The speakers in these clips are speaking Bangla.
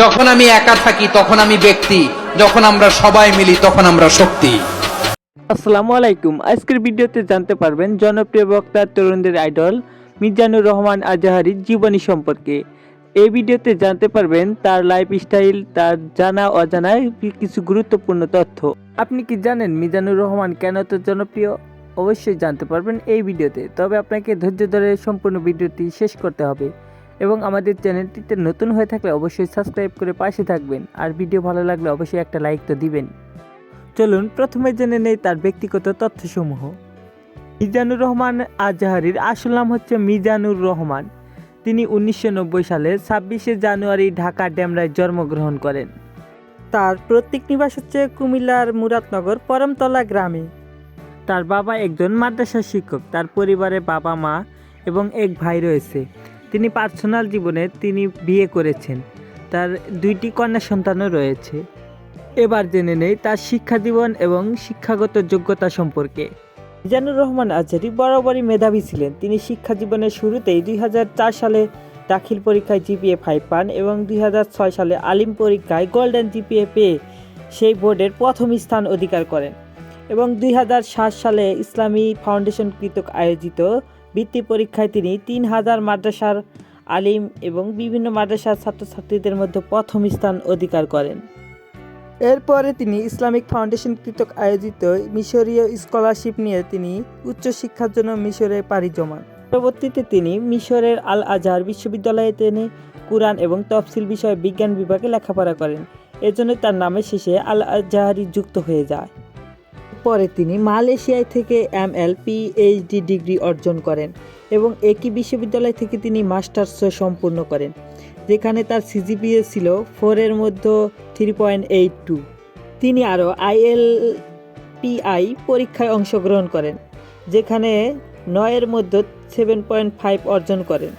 যখন আমি একা থাকি তখন আমি ব্যক্তি, যখন আমরা সবাই মিলি তখন আমরা শক্তি। আসসালামু আলাইকুম। আজকের ভিডিওতে জানতে পারবেন জনপ্রিয় বক্তা তরুণদের আইডল মিজানুর রহমান আজাহারীর জীবনী সম্পর্কে। এই ভিডিওতে জানতে পারবেন তার লাইফস্টাইল, তার জানা অজানা কিছু গুরুত্বপূর্ণ তথ্য। আপনি কি জানেন মিজানুর রহমান কেন এত জনপ্রিয়? অবশ্যই জানতে পারবেন এই ভিডিওতে। তবে আপনাকে ধৈর্য ধরে সম্পূর্ণ ভিডিওটি শেষ করতে হবে এবং আমাদের চ্যানেলটিতে নতুন হয়ে থাকলে অবশ্যই সাবস্ক্রাইব করে পাশে থাকবেন। আর ভিডিও ভালো লাগলে অবশ্যই একটা লাইক তো দিবেন। চলুন প্রথমে জেনে নেই তার ব্যক্তিগত তথ্যসমূহ। মিজানুর রহমান আজাহারীর আসল নাম হচ্ছে মিজানুর রহমান। তিনি 1990 সালে 26শে জানুয়ারি ঢাকা ডেমরায় জন্মগ্রহণ করেন। তার প্রত্যেক নিবাস হচ্ছে কুমিল্লার মুরাদনগর পরমতলা গ্রামে। তার বাবা একজন মাদ্রাসা শিক্ষক। তার পরিবারে বাবা, মা এবং এক ভাই রয়েছে। তিনি পার্সোনাল জীবনে তিনি বিয়ে করেছেন। তার 2টি কন্যা সন্তানও রয়েছে। এবার জেনে নেই তার শিক্ষা জীবন এবং শিক্ষাগত যোগ্যতা সম্পর্কে। মিজানুর রহমান আজাহারী বরাবরই মেধাবী ছিলেন। তিনি শিক্ষা জীবনের শুরুতেই 2004 সালে দাখিল পরীক্ষায় জিপিএ 5 পান এবং 2006 সালে আলিম পরীক্ষায় গোল্ডেন জিপিএ পেয়ে সেই বোর্ডের প্রথম স্থান অধিকার করেন এবং 2007 সালে ইসলামী ফাউন্ডেশন কর্তৃক আয়োজিত বৃত্তি পরীক্ষায় তিনি 3000 মাদ্রাসার আলিম এবং বিভিন্ন মাদ্রাসার ছাত্রছাত্রীদের মধ্যে প্রথম স্থান অধিকার করেন। এরপরে তিনি ইসলামিক ফাউন্ডেশন কর্তৃক আয়োজিত মিশরীয় স্কলারশিপ নিয়ে তিনি উচ্চশিক্ষার জন্য মিশরে পাড়ি জমান। পরবর্তীতে তিনি মিশরের আল আজহার বিশ্ববিদ্যালয়ে তিনি কুরআন এবং তফসিল বিষয়ে বিজ্ঞান বিভাগে লেখাপড়া করেন। এজন্য তার নামের শেষে আল আজহারী যুক্ত হয়ে যায়। পরে তিনি মালয়েশিয়া থেকে ML PhD ডিগ্রি অর্জন করেন এবং একই বিশ্ববিদ্যালয় থেকে তিনি মাস্টার্স সম্পূর্ণ করেন, যেখানে তার সিজিপিএ ছিল 4 এর মধ্যে 3.82। তিনি আরও IELTS পরীক্ষায় অংশগ্রহণ করেন, যেখানে 9 এর মধ্যে 7.5 অর্জন করেন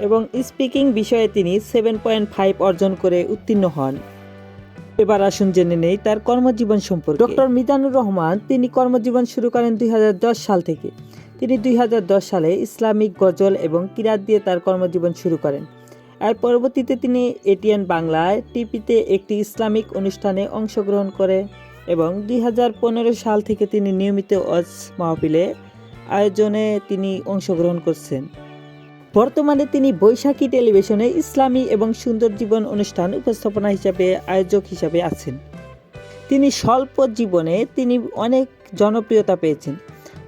এবং স্পিকিং বিষয়ে তিনি 7.5 অর্জন করে উত্তীর্ণ হন। এবার আসুন জেনে নেই তার কর্মজীবন সম্পর্কে। ডক্টর মিজানুর রহমান তিনি কর্মজীবন শুরু করেন 2010 সাল থেকে। তিনি 2010 সালে ইসলামিক গজল এবং কিরাত দিয়ে তার কর্মজীবন শুরু করেন। এর পরবর্তীতে তিনি এটিএন বাংলায় টিভিতে একটি ইসলামিক অনুষ্ঠানে অংশগ্রহণ করে এবং 2015 সাল থেকে তিনি নিয়মিত ওয়াজ মাহফিলে আয়োজনে তিনি অংশগ্রহণ করছেন। বর্তমানে তিনি বৈশাখী টেলিভিশনে ইসলামী এবং সুন্দর জীবন অনুষ্ঠান উপস্থাপনা হিসাবে আয়োজক হিসাবে আছেন। তিনি স্বল্প জীবনে তিনি অনেক জনপ্রিয়তা পেয়েছেন।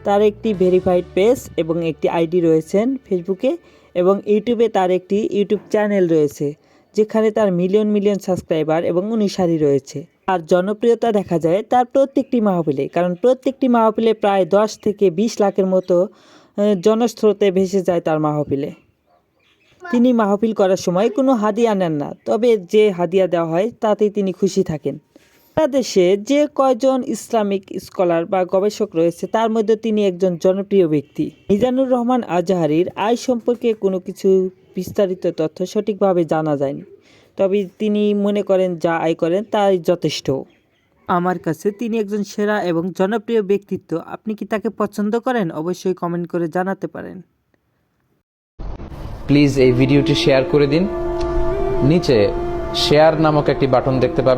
তার একটি ভেরিফাইড পেজ এবং একটি আইডি রয়েছেন ফেসবুকে এবং ইউটিউবে তার একটি ইউটিউব চ্যানেল রয়েছে, যেখানে তার মিলিয়ন সাবস্ক্রাইবার এবং অনুসারী রয়েছে। তার জনপ্রিয়তা দেখা যায় তার প্রত্যেকটি মাহফিলে, কারণ প্রত্যেকটি মাহফিলে প্রায় 10 থেকে 20 লাখের মতো জনস্রোতে ভেসে যায় তার মাহফিলে। তিনি মাহফিল করার সময় কোনো হাদিয়া নেন না, তবে যে হাদিয়া দেওয়া হয় তাতেই তিনি খুশি থাকেন। বাংলাদেশে যে কয়জন ইসলামিক স্কলার বা গবেষক রয়েছে তার মধ্যে তিনি একজন জনপ্রিয় ব্যক্তি। মিজানুর রহমান আজাহারীর আয় সম্পর্কে কোনো কিছু বিস্তারিত তথ্য সঠিকভাবে জানা যায়নি, তবে তিনি মনে করেন যা আয় করেন তাই যথেষ্ট। আমার কাছে তিনি একজন সেরা এবং জনপ্রিয় ব্যক্তিত্ব। আপনি কি তাকে পছন্দ করেন? অবশ্যই কমেন্ট করে জানাতে পারেন। প্লিজ এই ভিডিওটি শেয়ার করে দিন। নিচে শেয়ার নামক একটি বাটন দেখতে পাবেন।